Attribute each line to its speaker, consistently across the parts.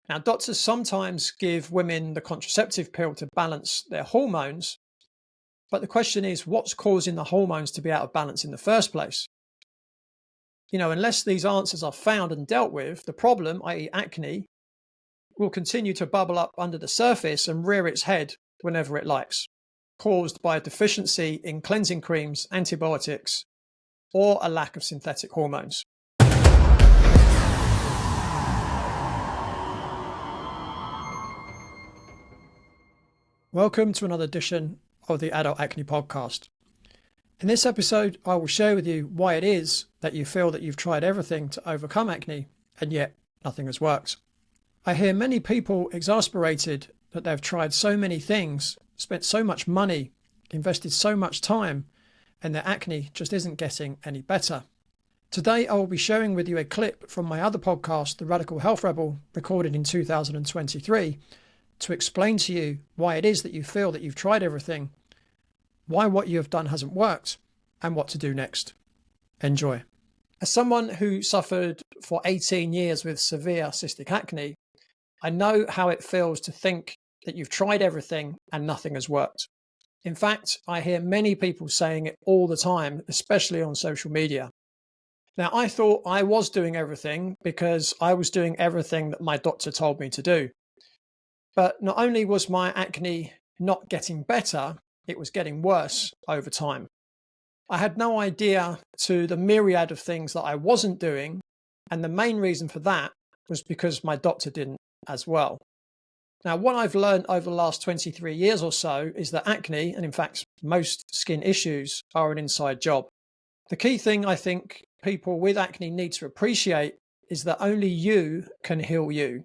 Speaker 1: Now, doctors sometimes give women the contraceptive pill to balance their hormones, but the question is, what's causing the hormones to be out of balance in the first place? Unless these answers are found and dealt with, the problem, i.e. acne, will continue to bubble up under the surface and rear its head whenever it likes, caused by a deficiency in cleansing creams, antibiotics, or a lack of synthetic hormones. Welcome to another edition of the Adult Acne Podcast. In this episode, I will share with you why it is that you feel that you've tried everything to overcome acne and yet nothing has worked. I hear many people exasperated that they've tried so many things, spent so much money, invested so much time, and their acne just isn't getting any better. Today, I will be sharing with you a clip from my other podcast, The Radical Health Rebel, recorded in 2023, to explain to you why it is that you feel that you've tried everything, why what you have done hasn't worked, and what to do next. Enjoy. As someone who suffered for 18 years with severe cystic acne, I know how it feels to think that you've tried everything and nothing has worked. In fact, I hear many people saying it all the time, especially on social media. Now, I thought I was doing everything because I was doing everything that my doctor told me to do. But not only was my acne not getting better, it was getting worse over time. I had no idea to the myriad of things that I wasn't doing, and the main reason for that was because my doctor didn't as well. Now, what I've learned over the last 23 years or so is that acne, and in fact most skin issues, are an inside job. The key thing I think people with acne need to appreciate is that only you can heal you.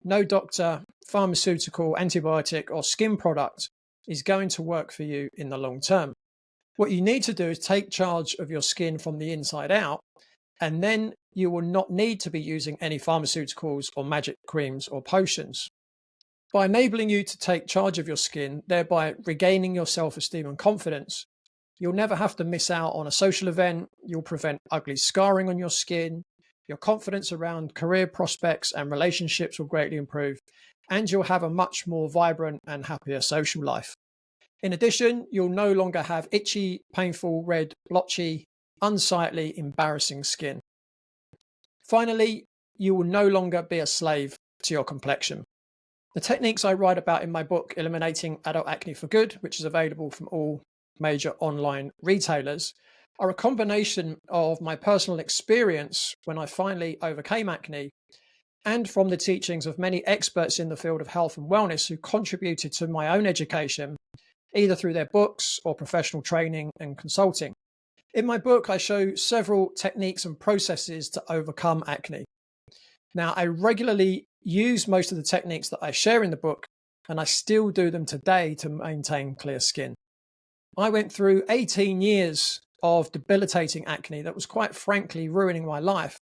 Speaker 1: No doctor, pharmaceutical, antibiotic, or skin product is going to work for you in the long term. What you need to do is take charge of your skin from the inside out, and then you will not need to be using any pharmaceuticals or magic creams or potions. By enabling you to take charge of your skin, thereby regaining your self-esteem and confidence, you'll never have to miss out on a social event, you'll prevent ugly scarring on your skin, your confidence around career prospects and relationships will greatly improve, and you'll have a much more vibrant and happier social life. In addition, you'll no longer have itchy, painful, red, blotchy, unsightly, embarrassing skin. Finally, you will no longer be a slave to your complexion. The techniques I write about in my book, Eliminating Adult Acne for Good, which is available from all major online retailers, are a combination of my personal experience when I finally overcame acne and from the teachings of many experts in the field of health and wellness who contributed to my own education, either through their books or professional training and consulting. In my book, I show several techniques and processes to overcome acne. Now, I regularly use most of the techniques that I share in the book, and I still do them today to maintain clear skin. I went through 18 years of debilitating acne that was quite frankly ruining my life.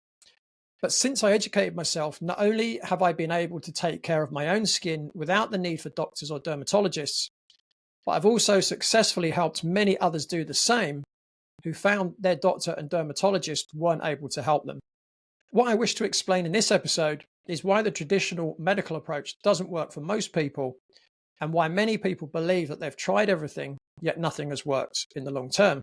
Speaker 1: But since I educated myself, not only have I been able to take care of my own skin without the need for doctors or dermatologists, but I've also successfully helped many others do the same who found their doctor and dermatologist weren't able to help them. What I wish to explain in this episode is why the traditional medical approach doesn't work for most people and why many people believe that they've tried everything, yet nothing has worked in the long term.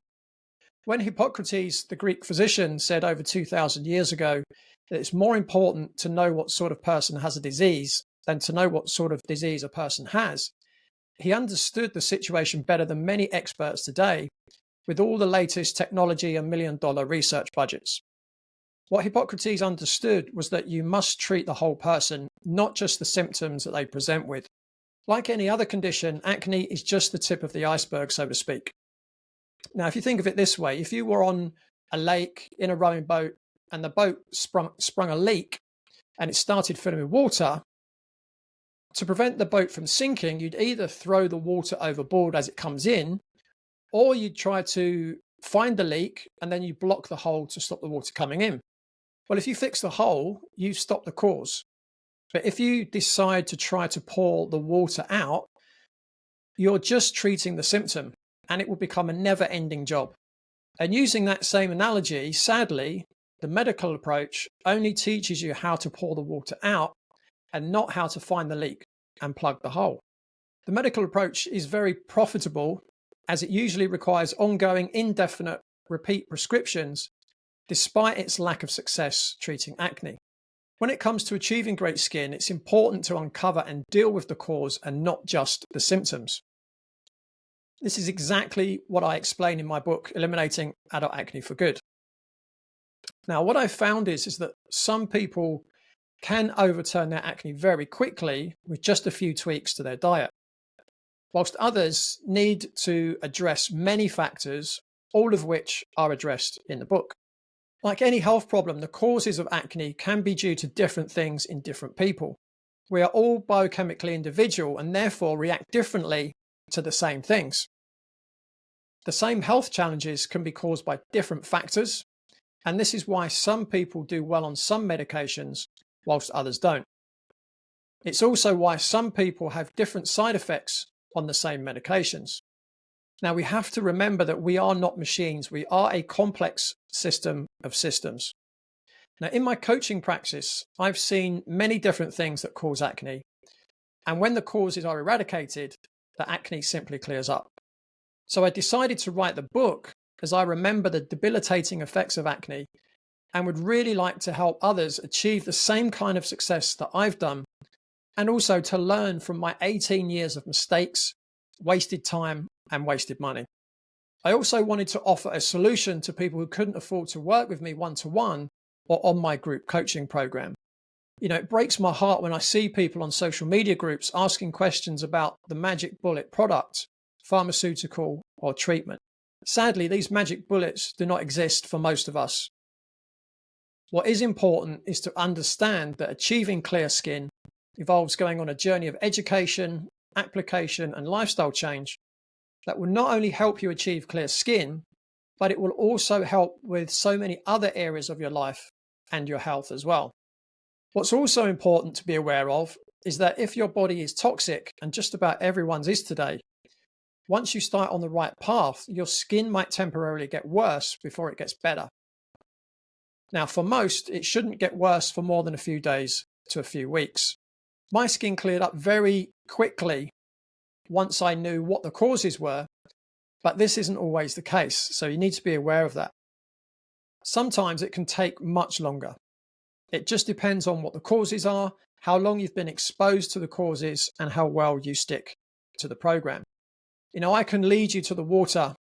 Speaker 1: When Hippocrates, the Greek physician, said over 2,000 years ago that it's more important to know what sort of person has a disease than to know what sort of disease a person has, he understood the situation better than many experts today with all the latest technology and million-dollar research budgets. What Hippocrates understood was that you must treat the whole person, not just the symptoms that they present with. Like any other condition, acne is just the tip of the iceberg, so to speak. Now, if you think of it this way, if you were on a lake in a rowing boat and the boat sprung a leak and it started filling with water, to prevent the boat from sinking, you'd either throw the water overboard as it comes in, or you'd try to find the leak and then you block the hole to stop the water coming in. Well, if you fix the hole, you stop the cause. But if you decide to try to pour the water out, you're just treating the symptom and it will become a never-ending job. And using that same analogy, sadly, the medical approach only teaches you how to pour the water out and not how to find the leak and plug the hole. The medical approach is very profitable as it usually requires ongoing, indefinite, repeat prescriptions despite its lack of success treating acne. When it comes to achieving great skin, it's important to uncover and deal with the cause and not just the symptoms. This is exactly what I explain in my book, Eliminating Adult Acne for Good. Now, what I've found is that some people can overturn their acne very quickly with just a few tweaks to their diet, whilst others need to address many factors, all of which are addressed in the book. Like any health problem, the causes of acne can be due to different things in different people. We are all biochemically individual and therefore react differently to the same things. The same health challenges can be caused by different factors, and this is why some people do well on some medications whilst others don't. It's also why some people have different side effects on the same medications. Now, we have to remember that we are not machines. We are a complex system of systems. Now, in my coaching practice, I've seen many different things that cause acne. And when the causes are eradicated, the acne simply clears up. So I decided to write the book as I remember the debilitating effects of acne and would really like to help others achieve the same kind of success that I've done, and also to learn from my 18 years of mistakes, wasted time, and wasted money. I also wanted to offer a solution to people who couldn't afford to work with me one-to-one or on my group coaching program. It breaks my heart when I see people on social media groups asking questions about the magic bullet product, pharmaceutical, or treatment. Sadly, these magic bullets do not exist for most of us. What is important is to understand that achieving clear skin involves going on a journey of education, application, and lifestyle change that will not only help you achieve clear skin, but it will also help with so many other areas of your life and your health as well. What's also important to be aware of is that if your body is toxic, and just about everyone's is today, once you start on the right path, your skin might temporarily get worse before it gets better. Now, for most, it shouldn't get worse for more than a few days to a few weeks. My skin cleared up very quickly once I knew what the causes were, but this isn't always the case, so you need to be aware of that. Sometimes it can take much longer. It just depends on what the causes are, how long you've been exposed to the causes, and how well you stick to the program. I can lead you to the water,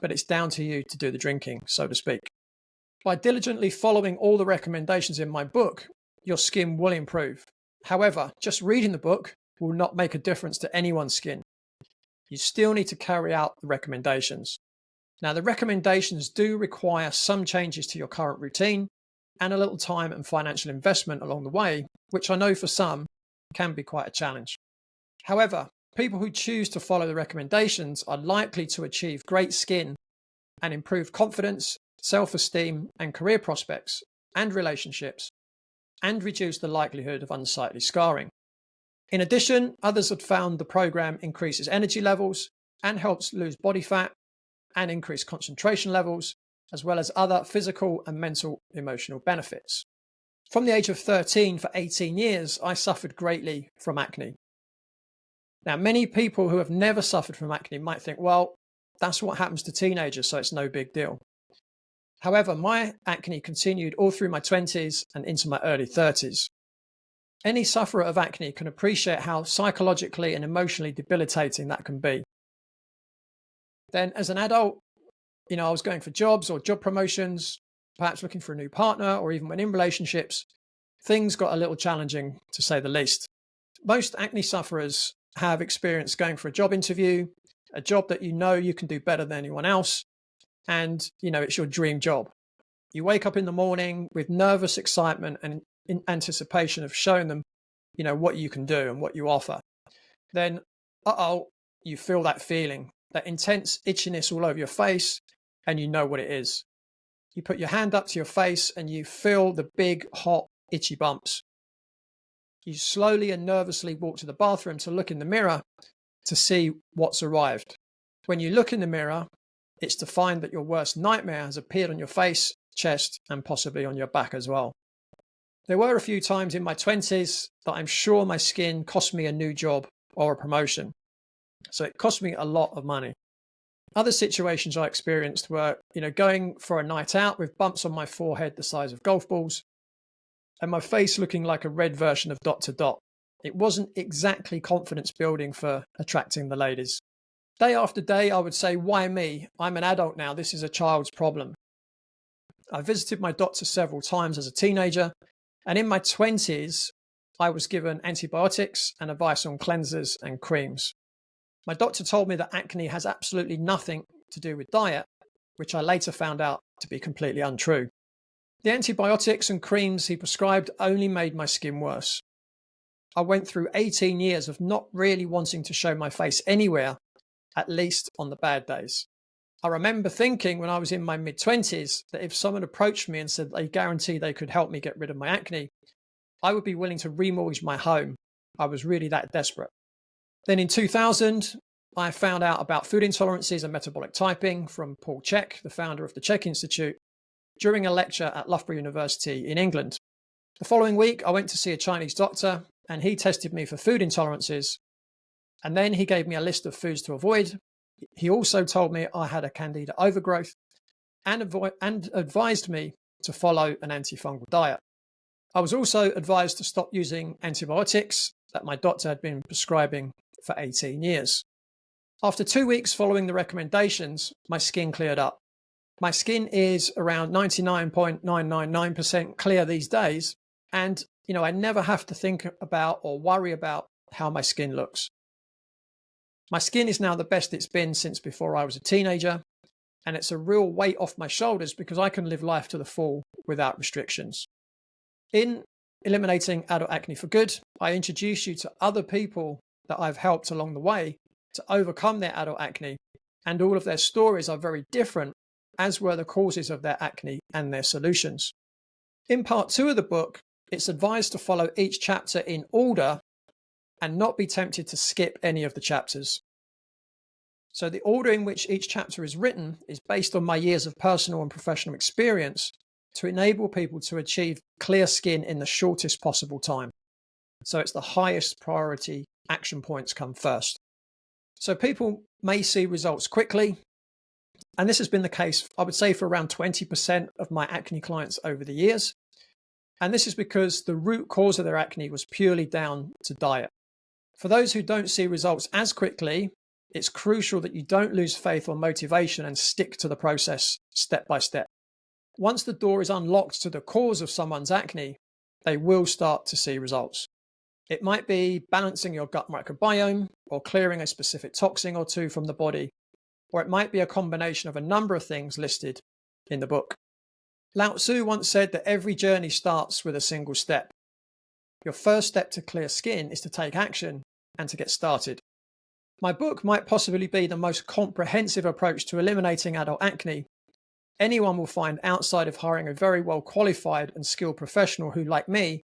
Speaker 1: but it's down to you to do the drinking, so to speak. By diligently following all the recommendations in my book, your skin will improve. However, just reading the book will not make a difference to anyone's skin. You still need to carry out the recommendations. Now, the recommendations do require some changes to your current routine and a little time and financial investment along the way, which I know for some can be quite a challenge. However, people who choose to follow the recommendations are likely to achieve great skin and improve confidence, self-esteem, and career prospects and relationships, and reduce the likelihood of unsightly scarring. In addition, others have found the program increases energy levels and helps lose body fat and increase concentration levels, as well as other physical and mental emotional benefits. From the age of 13 for 18 years, I suffered greatly from acne. Now, many people who have never suffered from acne might think, well, that's what happens to teenagers, so it's no big deal. However, my acne continued all through my 20s and into my early 30s. Any sufferer of acne can appreciate how psychologically and emotionally debilitating that can be. Then as an adult, I was going for jobs or job promotions, perhaps looking for a new partner, or even when in relationships, things got a little challenging, to say the least. Most acne sufferers have experience going for a job interview, a job that you can do better than anyone else, and it's your dream job. You wake up in the morning with nervous excitement and in anticipation of showing them what you can do and what you offer. Then you feel that feeling, that intense itchiness all over your face, and you know what it is. You put your hand up to your face and you feel the big hot itchy bumps. You slowly and nervously walk to the bathroom to look in the mirror to see what's arrived. When you look in the mirror, it's to find that your worst nightmare has appeared on your face, chest, and possibly on your back as well. There were a few times in my 20s that I'm sure my skin cost me a new job or a promotion. So it cost me a lot of money. Other situations I experienced were, going for a night out with bumps on my forehead the size of golf balls and my face looking like a red version of Dr. Dot. It wasn't exactly confidence building for attracting the ladies. Day after day, I would say, why me? I'm an adult now. This is a child's problem. I visited my doctor several times as a teenager, and in my 20s, I was given antibiotics and advice on cleansers and creams. My doctor told me that acne has absolutely nothing to do with diet, which I later found out to be completely untrue. The antibiotics and creams he prescribed only made my skin worse. I went through 18 years of not really wanting to show my face anywhere, at least on the bad days. I remember thinking when I was in my mid-20s that if someone approached me and said they guarantee they could help me get rid of my acne, I would be willing to remortgage my home. I was really that desperate. Then in 2000, I found out about food intolerances and metabolic typing from Paul Chek, the founder of the Chek Institute, during a lecture at Loughborough University in England. The following week, I went to see a Chinese doctor and he tested me for food intolerances. And then he gave me a list of foods to avoid. He also told me I had a candida overgrowth and advised me to follow an antifungal diet. I was also advised to stop using antibiotics that my doctor had been prescribing for 18 years. After 2 weeks following the recommendations, my skin cleared up. My skin is around 99.999% clear these days, and I never have to think about or worry about how my skin looks. My skin is now the best it's been since before I was a teenager, and it's a real weight off my shoulders because I can live life to the full without restrictions. In Eliminating Adult Acne for Good, I introduce you to other people that I've helped along the way to overcome their adult acne, and all of their stories are very different, as were the causes of their acne and their solutions. In part 2 of the book, it's advised to follow each chapter in order and not be tempted to skip any of the chapters. So the order in which each chapter is written is based on my years of personal and professional experience to enable people to achieve clear skin in the shortest possible time. So it's the highest priority action points come first. So people may see results quickly, and this has been the case, I would say, for around 20% of my acne clients over the years. And this is because the root cause of their acne was purely down to diet. For those who don't see results as quickly, it's crucial that you don't lose faith or motivation and stick to the process step by step. Once the door is unlocked to the cause of someone's acne, they will start to see results. It might be balancing your gut microbiome or clearing a specific toxin or two from the body, or it might be a combination of a number of things listed in the book. Lao Tzu once said that every journey starts with a single step. Your first step to clear skin is to take action and to get started. My book might possibly be the most comprehensive approach to eliminating adult acne anyone will find outside of hiring a very well qualified and skilled professional who, like me,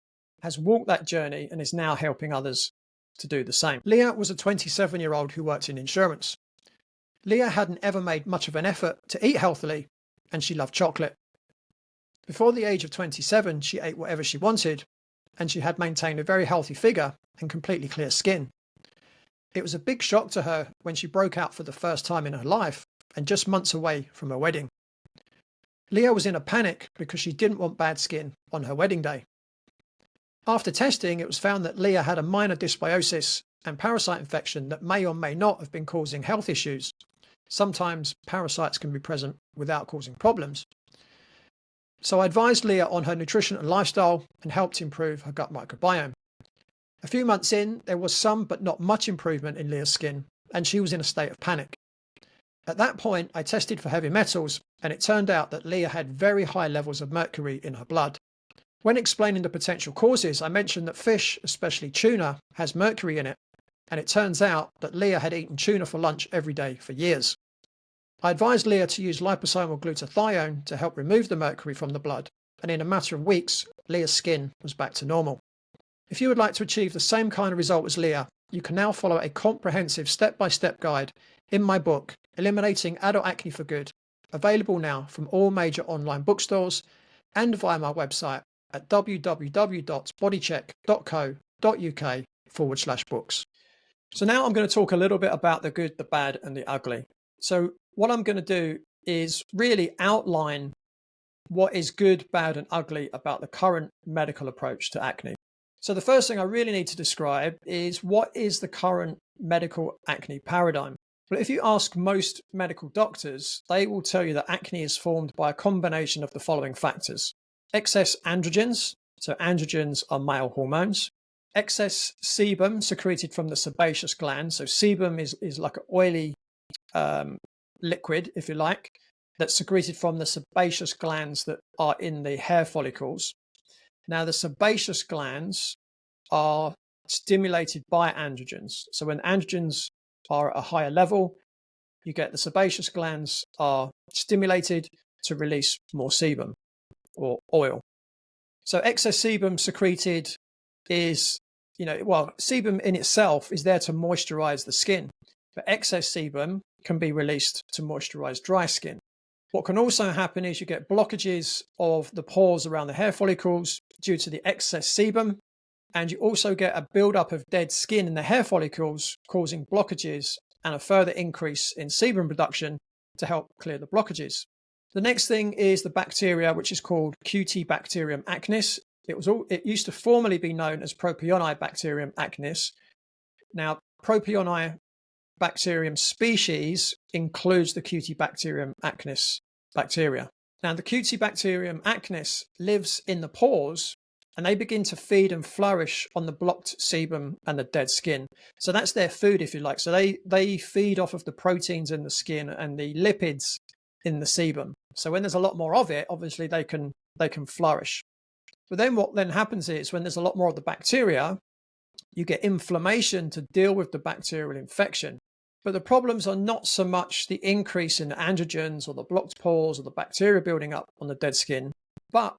Speaker 1: has walked that journey and is now helping others to do the same. Leigh was a 27-year-old who worked in insurance. Leigh hadn't ever made much of an effort to eat healthily, and she loved chocolate. Before the age of 27, she ate whatever she wanted, and she had maintained a very healthy figure and completely clear skin. It was a big shock to her when she broke out for the first time in her life and just months away from her wedding. Leigh was in a panic because she didn't want bad skin on her wedding day. After testing, it was found that Leigh had a minor dysbiosis and parasite infection that may or may not have been causing health issues. Sometimes parasites can be present without causing problems. So I advised Leigh on her nutrition and lifestyle and helped improve her gut microbiome. A few months in, there was some but not much improvement in Leigh's skin, and she was in a state of panic. At that point, I tested for heavy metals, and it turned out that Leigh had very high levels of mercury in her blood. When explaining the potential causes, I mentioned that fish, especially tuna, has mercury in it, and it turns out that Leigh had eaten tuna for lunch every day for years. I advised Leigh to use liposomal glutathione to help remove the mercury from the blood, and in a matter of weeks, Leigh's skin was back to normal. If you would like to achieve the same kind of result as Leigh, you can now follow a comprehensive step-by-step guide in my book, Eliminating Adult Acne for Good, available now from all major online bookstores and via my website, at www.bodycheck.co.uk/books. So now I'm going to talk a little bit about the good, the bad, and the ugly. So what I'm going to do is really outline what is good, bad, and ugly about the current medical approach to acne. So the first thing I really need to describe is what is the current medical acne paradigm. Well, if you ask most medical doctors, they will tell you that acne is formed by a combination of the following factors: excess androgens, so androgens are male hormones; excess sebum secreted from the sebaceous gland, so sebum is like an oily liquid, if you like, that's secreted from the sebaceous glands that are in the hair follicles. Now, the sebaceous glands are stimulated by androgens. So when androgens are at a higher level, you get the sebaceous glands are stimulated to release more sebum or oil. So excess sebum secreted is, sebum in itself is there to moisturize the skin, but excess sebum can be released to moisturize dry skin. What can also happen is you get blockages of the pores around the hair follicles due to the excess sebum, and you also get a buildup of dead skin in the hair follicles, causing blockages and a further increase in sebum production to help clear the blockages. The next thing is the bacteria, which is called Cutibacterium acnes. It used to formerly be known as Propionibacterium acnes. Now, Propionibacterium species includes the Cutibacterium acnes bacteria. Now, the Cutibacterium acnes lives in the pores, and they begin to feed and flourish on the blocked sebum and the dead skin. So that's their food, if you like. So they feed off of the proteins in the skin and the lipids in the sebum. So when there's a lot more of it, obviously they can flourish. But then what then happens is when there's a lot more of the bacteria, you get inflammation to deal with the bacterial infection. But the problems are not so much the increase in androgens or the blocked pores or the bacteria building up on the dead skin, but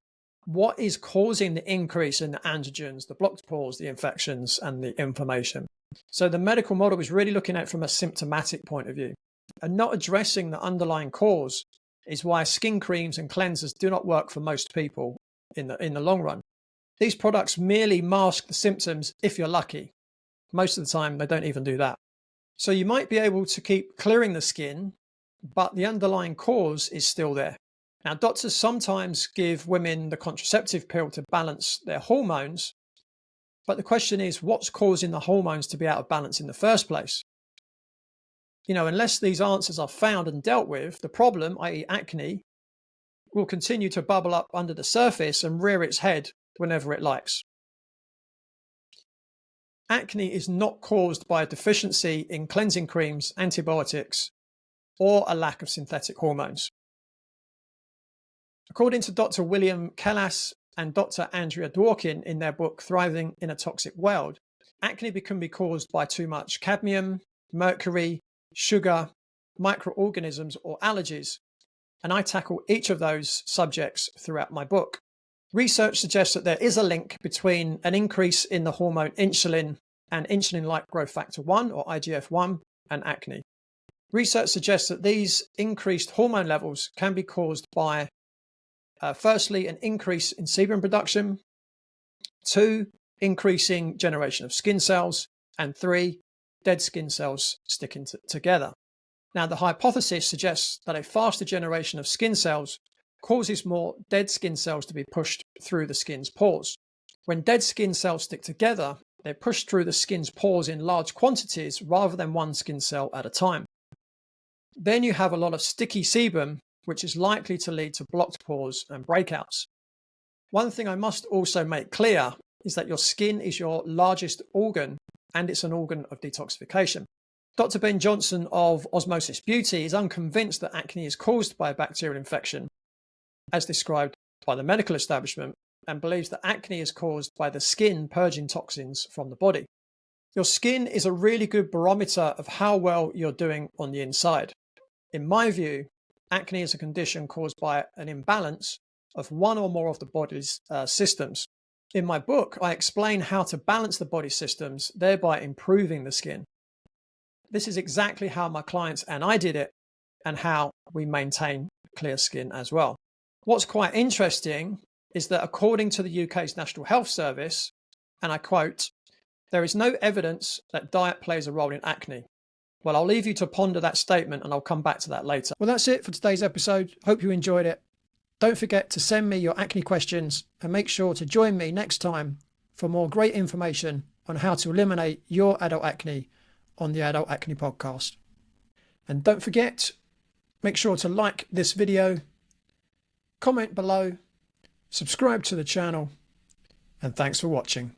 Speaker 1: what is causing the increase in the androgens, the blocked pores, the infections, and the inflammation. So the medical model is really looking at it from a symptomatic point of view, and not addressing the underlying cause is why skin creams and cleansers do not work for most people in the long run. These products merely mask the symptoms if you're lucky. Most of the time, they don't even do that. So you might be able to keep clearing the skin, but the underlying cause is still there. Now, doctors sometimes give women the contraceptive pill to balance their hormones, but the question is, what's causing the hormones to be out of balance in the first place? Unless these answers are found and dealt with, the problem, i.e. acne, will continue to bubble up under the surface and rear its head whenever it likes. Acne is not caused by a deficiency in cleansing creams, antibiotics, or a lack of synthetic hormones. According to Dr. William Kellas and Dr. Andrea Dworkin in their book Thriving in a Toxic World, acne can be caused by too much cadmium, mercury, sugar, microorganisms, or allergies, and I tackle each of those subjects throughout my book. Research suggests that there is a link between an increase in the hormone insulin and insulin-like growth factor 1, or IGF-1, and acne. Research suggests that these increased hormone levels can be caused by firstly, an increase in sebum production, 2, increasing generation of skin cells, and 3, dead skin cells sticking together. Now, the hypothesis suggests that a faster generation of skin cells causes more dead skin cells to be pushed through the skin's pores. When dead skin cells stick together, they're pushed through the skin's pores in large quantities rather than one skin cell at a time. Then you have a lot of sticky sebum, which is likely to lead to blocked pores and breakouts. One thing I must also make clear is that your skin is your largest organ, and it's an organ of detoxification. Dr. Ben Johnson of Osmosis Beauty is unconvinced that acne is caused by a bacterial infection, as described by the medical establishment, and believes that acne is caused by the skin purging toxins from the body. Your skin is a really good barometer of how well you're doing on the inside. In my view, acne is a condition caused by an imbalance of one or more of the body's systems. In my book, I explain how to balance the body systems, thereby improving the skin. This is exactly how my clients and I did it, and how we maintain clear skin as well. What's quite interesting is that according to the UK's National Health Service, and I quote, "There is no evidence that diet plays a role in acne." Well, I'll leave you to ponder that statement and I'll come back to that later. Well, that's it for today's episode. Hope you enjoyed it. Don't forget to send me your acne questions and make sure to join me next time for more great information on how to eliminate your adult acne on the Adult Acne Podcast. And don't forget, make sure to like this video, comment below, subscribe to the channel, and thanks for watching.